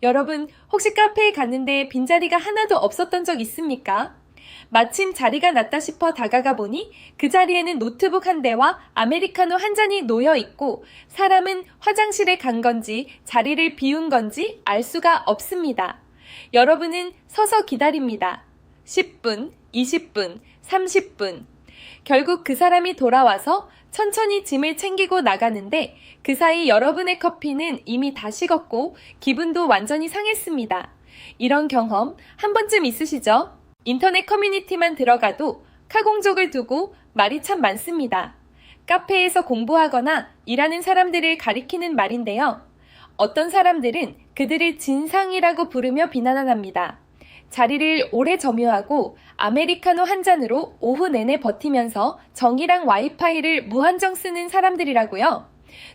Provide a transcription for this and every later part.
여러분, 혹시 카페에 갔는데 빈자리가 하나도 없었던 적 있습니까? 마침 자리가 났다 싶어 다가가 보니 그 자리에는 노트북 한 대와 아메리카노 한 잔이 놓여 있고 사람은 화장실에 간 건지 자리를 비운 건지 알 수가 없습니다. 여러분은 서서 기다립니다. 10분, 20분, 30분. 결국 그 사람이 돌아와서 천천히 짐을 챙기고 나가는데 그 사이 여러분의 커피는 이미 다 식었고 기분도 완전히 상했습니다. 이런 경험 한 번쯤 있으시죠? 인터넷 커뮤니티만 들어가도 카공족을 두고 말이 참 많습니다. 카페에서 공부하거나 일하는 사람들을 가리키는 말인데요. 어떤 사람들은 그들을 진상이라고 부르며 비난합니다. 자리를 오래 점유하고 아메리카노 한 잔으로 오후 내내 버티면서 정이랑 와이파이를 무한정 쓰는 사람들이라고요.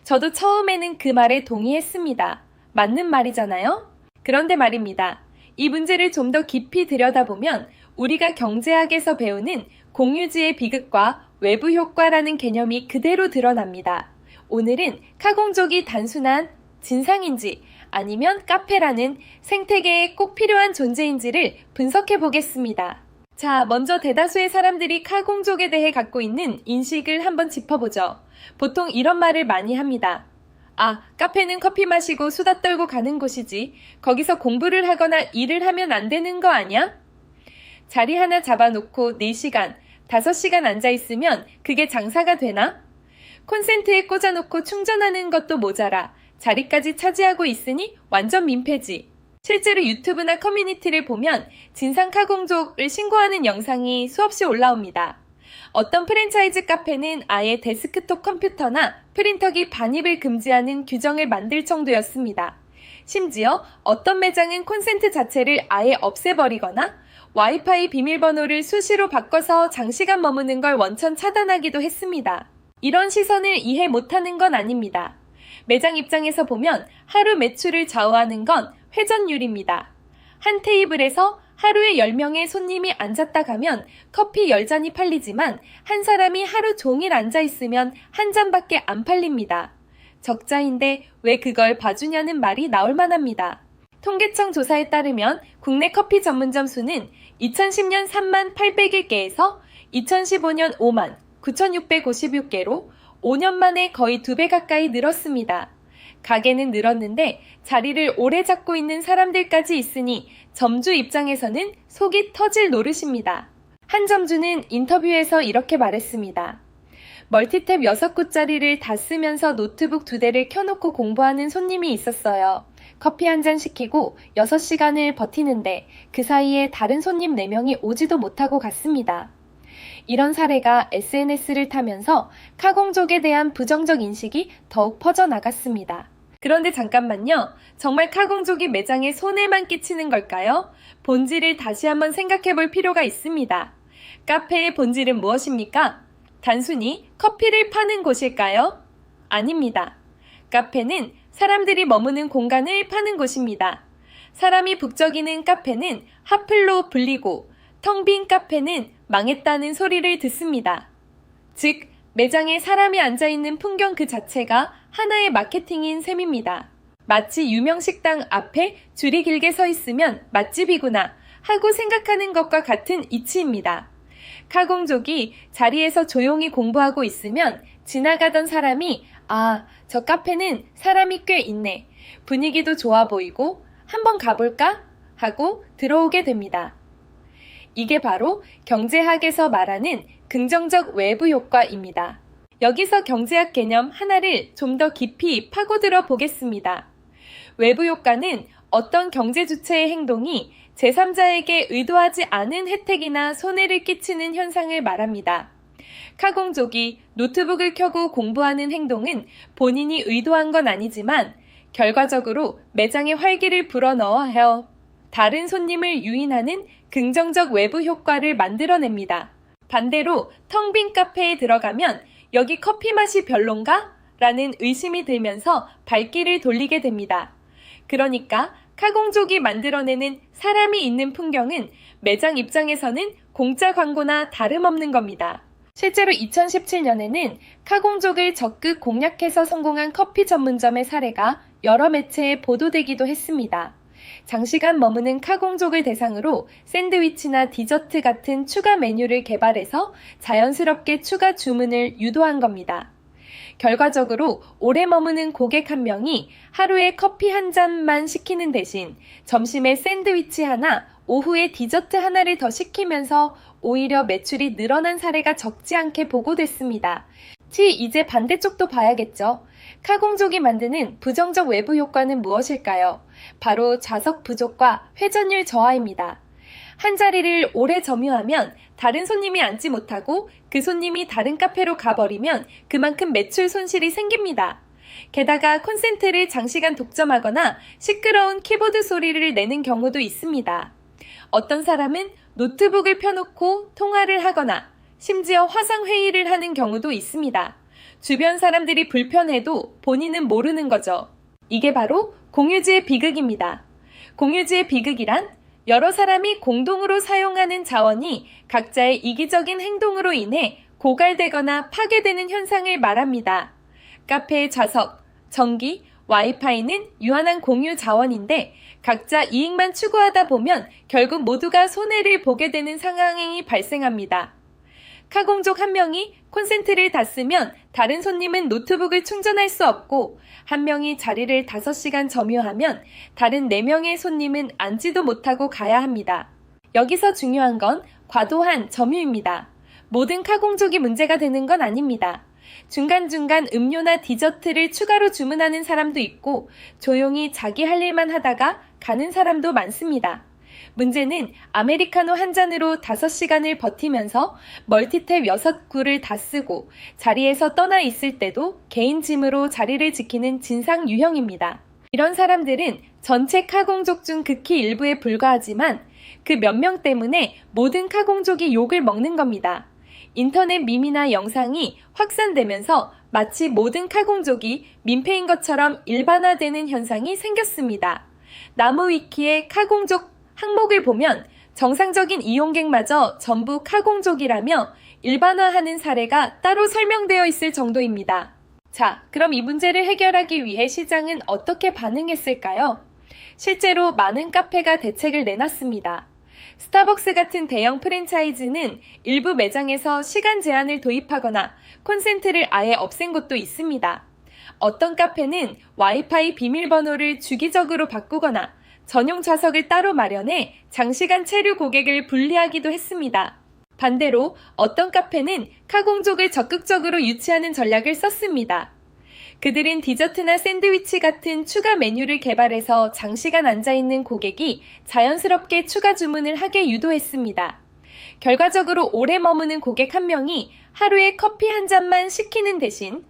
저도 처음에는 그 말에 동의했습니다. 맞는 말이잖아요? 그런데 말입니다. 이 문제를 좀 더 깊이 들여다보면 우리가 경제학에서 배우는 공유지의 비극과 외부 효과라는 개념이 그대로 드러납니다. 오늘은 카공족이 단순한 진상인지 아니면 카페라는 생태계에 꼭 필요한 존재인지를 분석해 보겠습니다. 자, 먼저 대다수의 사람들이 카공족에 대해 갖고 있는 인식을 한번 짚어보죠. 보통 이런 말을 많이 합니다. 아, 카페는 커피 마시고 수다 떨고 가는 곳이지. 거기서 공부를 하거나 일을 하면 안 되는 거 아니야? 자리 하나 잡아놓고 4시간, 5시간 앉아있으면 그게 장사가 되나? 콘센트에 꽂아놓고 충전하는 것도 모자라 자리까지 차지하고 있으니 완전 민폐지. 실제로 유튜브나 커뮤니티를 보면 진상 카공족을 신고하는 영상이 수없이 올라옵니다. 어떤 프랜차이즈 카페는 아예 데스크톱 컴퓨터나 프린터기 반입을 금지하는 규정을 만들 정도였습니다. 심지어 어떤 매장은 콘센트 자체를 아예 없애버리거나 와이파이 비밀번호를 수시로 바꿔서 장시간 머무는 걸 원천 차단하기도 했습니다. 이런 시선을 이해 못하는 건 아닙니다. 매장 입장에서 보면 하루 매출을 좌우하는 건 회전율입니다. 한 테이블에서 하루에 10명의 손님이 앉았다 가면 커피 10잔이 팔리지만 한 사람이 하루 종일 앉아있으면 한 잔밖에 안 팔립니다. 적자인데 왜 그걸 봐주냐는 말이 나올 만합니다. 통계청 조사에 따르면 국내 커피 전문점 수는 2010년 3만 800개에서 2015년 5만 9,656개로 5년 만에 거의 2배 가까이 늘었습니다. 가게는 늘었는데 자리를 오래 잡고 있는 사람들까지 있으니 점주 입장에서는 속이 터질 노릇입니다. 한 점주는 인터뷰에서 이렇게 말했습니다. 멀티탭 6곳짜리를 다 쓰면서 노트북 2대를 켜놓고 공부하는 손님이 있었어요. 커피 한 잔 시키고 6시간을 버티는데 그 사이에 다른 손님 4명이 오지도 못하고 갔습니다. 이런 사례가 SNS를 타면서 카공족에 대한 부정적 인식이 더욱 퍼져나갔습니다. 그런데 잠깐만요. 정말 카공족이 매장에 손해만 끼치는 걸까요? 본질을 다시 한번 생각해 볼 필요가 있습니다. 카페의 본질은 무엇입니까? 단순히 커피를 파는 곳일까요? 아닙니다. 카페는 사람들이 머무는 공간을 파는 곳입니다. 사람이 북적이는 카페는 핫플로 불리고 텅 빈 카페는 망했다는 소리를 듣습니다. 즉, 매장에 사람이 앉아있는 풍경 그 자체가 하나의 마케팅인 셈입니다. 마치 유명 식당 앞에 줄이 길게 서 있으면 맛집이구나 하고 생각하는 것과 같은 이치입니다. 카공족이 자리에서 조용히 공부하고 있으면 지나가던 사람이 아, 저 카페는 사람이 꽤 있네. 분위기도 좋아 보이고 한번 가볼까? 하고 들어오게 됩니다. 이게 바로 경제학에서 말하는 긍정적 외부 효과입니다. 여기서 경제학 개념 하나를 좀 더 깊이 파고들어 보겠습니다. 외부 효과는 어떤 경제 주체의 행동이 제3자에게 의도하지 않은 혜택이나 손해를 끼치는 현상을 말합니다. 카공족이 노트북을 켜고 공부하는 행동은 본인이 의도한 건 아니지만 결과적으로 매장에 활기를 불어넣어 다른 손님을 유인하는 긍정적 외부 효과를 만들어냅니다. 반대로 텅 빈 카페에 들어가면 여기 커피 맛이 별론가? 라는 의심이 들면서 발길을 돌리게 됩니다. 그러니까 카공족이 만들어내는 사람이 있는 풍경은 매장 입장에서는 공짜 광고나 다름없는 겁니다. 실제로 2017년에는 카공족을 적극 공략해서 성공한 커피 전문점의 사례가 여러 매체에 보도되기도 했습니다. 장시간 머무는 카공족을 대상으로 샌드위치나 디저트 같은 추가 메뉴를 개발해서 자연스럽게 추가 주문을 유도한 겁니다. 결과적으로 오래 머무는 고객 한 명이 하루에 커피 한 잔만 시키는 대신 점심에 샌드위치 하나, 오후에 디저트 하나를 더 시키면서 오히려 매출이 늘어난 사례가 적지 않게 보고됐습니다. 이제 반대쪽도 봐야겠죠. 카공족이 만드는 부정적 외부 효과는 무엇일까요? 바로 좌석 부족과 회전율 저하입니다. 한 자리를 오래 점유하면 다른 손님이 앉지 못하고 그 손님이 다른 카페로 가버리면 그만큼 매출 손실이 생깁니다. 게다가 콘센트를 장시간 독점하거나 시끄러운 키보드 소리를 내는 경우도 있습니다. 어떤 사람은 노트북을 펴놓고 통화를 하거나 심지어 화상회의를 하는 경우도 있습니다. 주변 사람들이 불편해도 본인은 모르는 거죠. 이게 바로 공유지의 비극입니다. 공유지의 비극이란 여러 사람이 공동으로 사용하는 자원이 각자의 이기적인 행동으로 인해 고갈되거나 파괴되는 현상을 말합니다. 카페의 좌석, 전기, 와이파이는 유한한 공유 자원인데 각자 이익만 추구하다 보면 결국 모두가 손해를 보게 되는 상황이 발생합니다. 카공족 한 명이 콘센트를 다 쓰면 다른 손님은 노트북을 충전할 수 없고 한 명이 자리를 5시간 점유하면 다른 4명의 손님은 앉지도 못하고 가야 합니다. 여기서 중요한 건 과도한 점유입니다. 모든 카공족이 문제가 되는 건 아닙니다. 중간중간 음료나 디저트를 추가로 주문하는 사람도 있고 조용히 자기 할 일만 하다가 가는 사람도 많습니다. 문제는 아메리카노 한 잔으로 5시간을 버티면서 멀티탭 6구를 다 쓰고 자리에서 떠나 있을 때도 개인 짐으로 자리를 지키는 진상 유형입니다. 이런 사람들은 전체 카공족 중 극히 일부에 불과하지만 그 몇 명 때문에 모든 카공족이 욕을 먹는 겁니다. 인터넷 밈이나 영상이 확산되면서 마치 모든 카공족이 민폐인 것처럼 일반화되는 현상이 생겼습니다. 나무위키의 카공족 항목을 보면 정상적인 이용객마저 전부 카공족이라며 일반화하는 사례가 따로 설명되어 있을 정도입니다. 자, 그럼 이 문제를 해결하기 위해 시장은 어떻게 반응했을까요? 실제로 많은 카페가 대책을 내놨습니다. 스타벅스 같은 대형 프랜차이즈는 일부 매장에서 시간 제한을 도입하거나 콘센트를 아예 없앤 곳도 있습니다. 어떤 카페는 와이파이 비밀번호를 주기적으로 바꾸거나 전용 좌석을 따로 마련해 장시간 체류 고객을 분리하기도 했습니다. 반대로 어떤 카페는 카공족을 적극적으로 유치하는 전략을 썼습니다. 그들은 디저트나 샌드위치 같은 추가 메뉴를 개발해서 장시간 앉아있는 고객이 자연스럽게 추가 주문을 하게 유도했습니다. 결과적으로 오래 머무는 고객 한 명이 하루에 커피 한 잔만 시키는 대신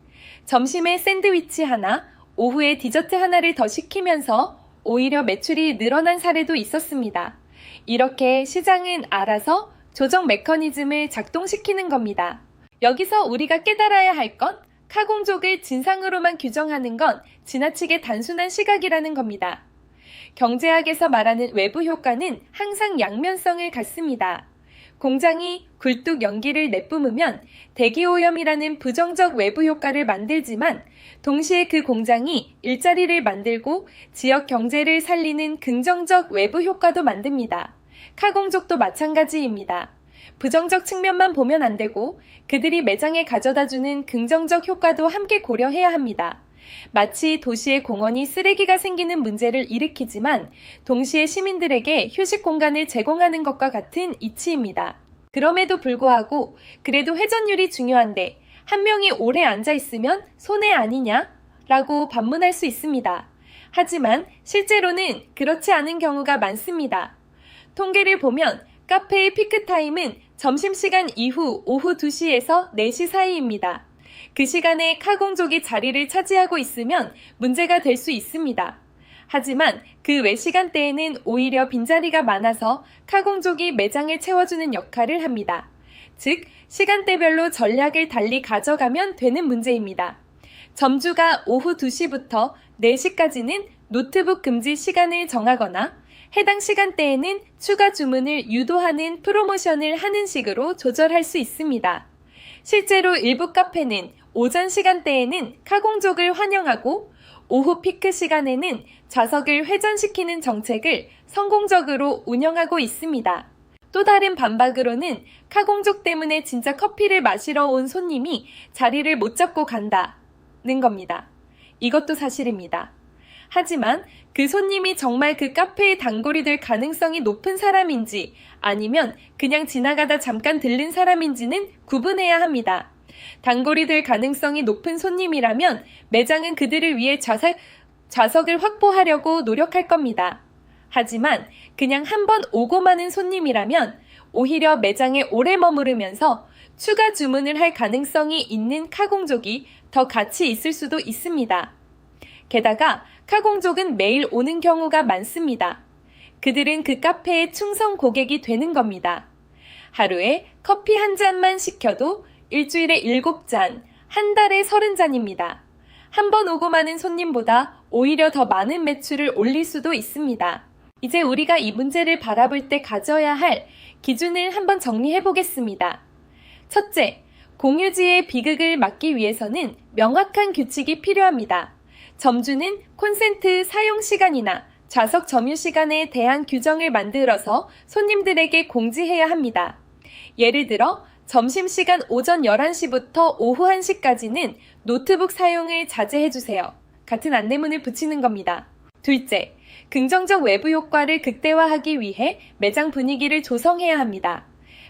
점심에 샌드위치 하나, 오후에 디저트 하나를 더 시키면서 오히려 매출이 늘어난 사례도 있었습니다. 이렇게 시장은 알아서 조정 메커니즘을 작동시키는 겁니다. 여기서 우리가 깨달아야 할 건 카공족을 진상으로만 규정하는 건 지나치게 단순한 시각이라는 겁니다. 경제학에서 말하는 외부 효과는 항상 양면성을 갖습니다. 공장이 굴뚝 연기를 내뿜으면 대기오염이라는 부정적 외부 효과를 만들지만 동시에 그 공장이 일자리를 만들고 지역 경제를 살리는 긍정적 외부 효과도 만듭니다. 카공족도 마찬가지입니다. 부정적 측면만 보면 안 되고 그들이 매장에 가져다주는 긍정적 효과도 함께 고려해야 합니다. 마치 도시의 공원이 쓰레기가 생기는 문제를 일으키지만 동시에 시민들에게 휴식 공간을 제공하는 것과 같은 이치입니다. 그럼에도 불구하고 그래도 회전율이 중요한데 한 명이 오래 앉아 있으면 손해 아니냐? 라고 반문할 수 있습니다. 하지만 실제로는 그렇지 않은 경우가 많습니다. 통계를 보면 카페의 피크타임은 점심시간 이후 오후 2시에서 4시 사이입니다. 그 시간에 카공족이 자리를 차지하고 있으면 문제가 될 수 있습니다. 하지만 그 외 시간대에는 오히려 빈자리가 많아서 카공족이 매장을 채워주는 역할을 합니다. 즉, 시간대별로 전략을 달리 가져가면 되는 문제입니다. 점주가 오후 2시부터 4시까지는 노트북 금지 시간을 정하거나 해당 시간대에는 추가 주문을 유도하는 프로모션을 하는 식으로 조절할 수 있습니다. 실제로 일부 카페는 오전 시간대에는 카공족을 환영하고 오후 피크 시간에는 좌석을 회전시키는 정책을 성공적으로 운영하고 있습니다. 또 다른 반박으로는 카공족 때문에 진짜 커피를 마시러 온 손님이 자리를 못 잡고 간다는 겁니다. 이것도 사실입니다. 하지만 그 손님이 정말 그 카페의 단골이 될 가능성이 높은 사람인지 아니면 그냥 지나가다 잠깐 들른 사람인지는 구분해야 합니다. 단골이 될 가능성이 높은 손님이라면 매장은 그들을 위해 좌석을 확보하려고 노력할 겁니다. 하지만 그냥 한 번 오고 마는 손님이라면 오히려 매장에 오래 머무르면서 추가 주문을 할 가능성이 있는 카공족이 더 같이 있을 수도 있습니다. 게다가 카공족은 매일 오는 경우가 많습니다. 그들은 그 카페의 충성 고객이 되는 겁니다. 하루에 커피 한 잔만 시켜도 일주일에 7잔, 한 달에 30잔입니다. 한 번 오고 마는 손님보다 오히려 더 많은 매출을 올릴 수도 있습니다. 이제 우리가 이 문제를 바라볼 때 가져야 할 기준을 한번 정리해 보겠습니다. 첫째, 공유지의 비극을 막기 위해서는 명확한 규칙이 필요합니다. 점주는 콘센트 사용 시간이나 좌석 점유 시간에 대한 규정을 만들어서 손님들에게 공지해야 합니다. 예를 들어 점심시간 오전 11시부터 오후 1시까지는 노트북 사용을 자제해주세요. 같은 안내문을 붙이는 겁니다. 둘째, 긍정적 외부 효과를 극대화하기 위해 매장 분위기를 조성해야 합니다.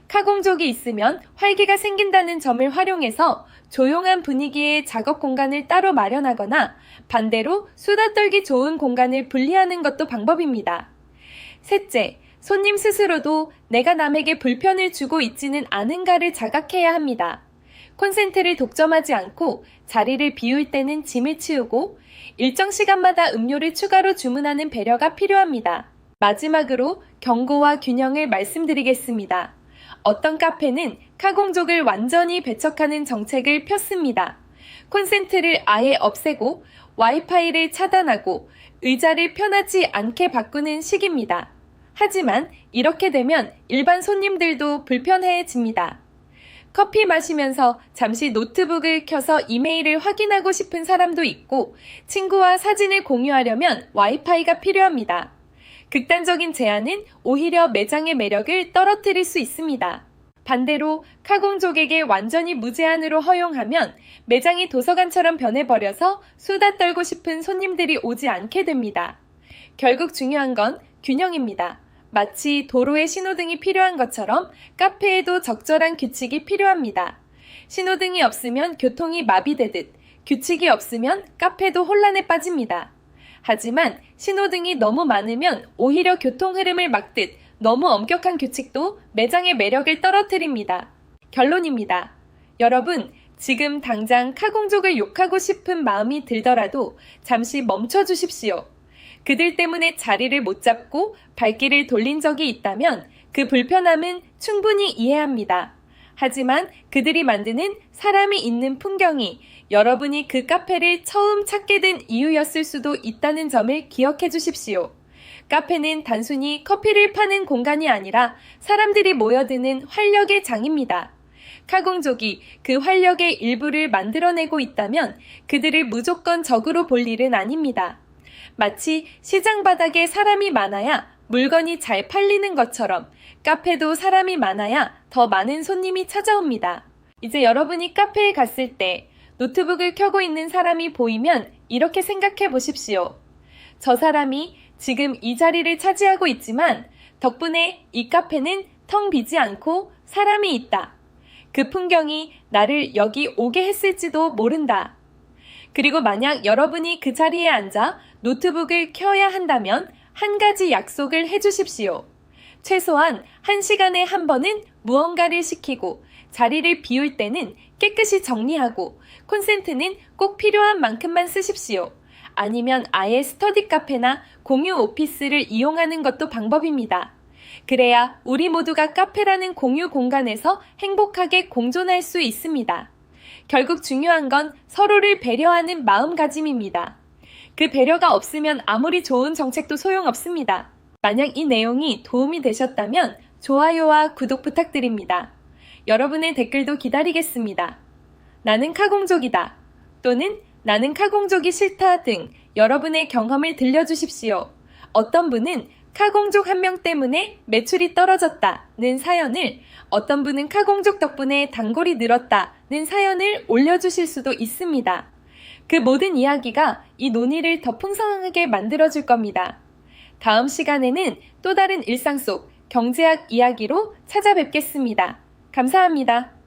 카공족이 있으면 활기가 생긴다는 점을 활용해서 조용한 분위기의 작업 공간을 따로 마련하거나 반대로 수다 떨기 좋은 공간을 분리하는 것도 방법입니다. 셋째, 손님 스스로도 내가 남에게 불편을 주고 있지는 않은가를 자각해야 합니다. 콘센트를 독점하지 않고 자리를 비울 때는 짐을 치우고 일정 시간마다 음료를 추가로 주문하는 배려가 필요합니다. 마지막으로 경고와 균형을 말씀드리겠습니다. 어떤 카페는 카공족을 완전히 배척하는 정책을 폈습니다. 콘센트를 아예 없애고 와이파이를 차단하고 의자를 편하지 않게 바꾸는 식입니다. 하지만 이렇게 되면 일반 손님들도 불편해집니다. 커피 마시면서 잠시 노트북을 켜서 이메일을 확인하고 싶은 사람도 있고 친구와 사진을 공유하려면 와이파이가 필요합니다. 극단적인 제한은 오히려 매장의 매력을 떨어뜨릴 수 있습니다. 반대로 카공족에게 완전히 무제한으로 허용하면 매장이 도서관처럼 변해버려서 수다 떨고 싶은 손님들이 오지 않게 됩니다. 결국 중요한 건 균형입니다. 마치 도로에 신호등이 필요한 것처럼 카페에도 적절한 규칙이 필요합니다. 신호등이 없으면 교통이 마비되듯 규칙이 없으면 카페도 혼란에 빠집니다. 하지만 신호등이 너무 많으면 오히려 교통 흐름을 막듯 너무 엄격한 규칙도 매장의 매력을 떨어뜨립니다. 결론입니다. 여러분, 지금 당장 카공족을 욕하고 싶은 마음이 들더라도 잠시 멈춰 주십시오. 그들 때문에 자리를 못 잡고 발길을 돌린 적이 있다면 그 불편함은 충분히 이해합니다. 하지만 그들이 만드는 사람이 있는 풍경이 여러분이 그 카페를 처음 찾게 된 이유였을 수도 있다는 점을 기억해 주십시오. 카페는 단순히 커피를 파는 공간이 아니라 사람들이 모여드는 활력의 장입니다. 카공족이 그 활력의 일부를 만들어내고 있다면 그들을 무조건 적으로 볼 일은 아닙니다. 마치 시장 바닥에 사람이 많아야 물건이 잘 팔리는 것처럼 카페도 사람이 많아야 더 많은 손님이 찾아옵니다. 이제 여러분이 카페에 갔을 때 노트북을 켜고 있는 사람이 보이면 이렇게 생각해 보십시오. 저 사람이 지금 이 자리를 차지하고 있지만 덕분에 이 카페는 텅 비지 않고 사람이 있다. 그 풍경이 나를 여기 오게 했을지도 모른다. 그리고 만약 여러분이 그 자리에 앉아 노트북을 켜야 한다면 한 가지 약속을 해주십시오. 최소한 1시간에 한 번은 무언가를 시키고 자리를 비울 때는 깨끗이 정리하고 콘센트는 꼭 필요한 만큼만 쓰십시오. 아니면 아예 스터디 카페나 공유 오피스를 이용하는 것도 방법입니다. 그래야 우리 모두가 카페라는 공유 공간에서 행복하게 공존할 수 있습니다. 결국 중요한 건 서로를 배려하는 마음가짐입니다. 그 배려가 없으면 아무리 좋은 정책도 소용없습니다. 만약 이 내용이 도움이 되셨다면 좋아요와 구독 부탁드립니다. 여러분의 댓글도 기다리겠습니다. 나는 카공족이다. 또는 나는 카공족이 싫다 등 여러분의 경험을 들려주십시오. 어떤 분은 카공족 한 명 때문에 매출이 떨어졌다는 사연을, 어떤 분은 카공족 덕분에 단골이 늘었다는 사연을 올려주실 수도 있습니다. 그 모든 이야기가 이 논의를 더 풍성하게 만들어줄 겁니다. 다음 시간에는 또 다른 일상 속 경제학 이야기로 찾아뵙겠습니다. 감사합니다.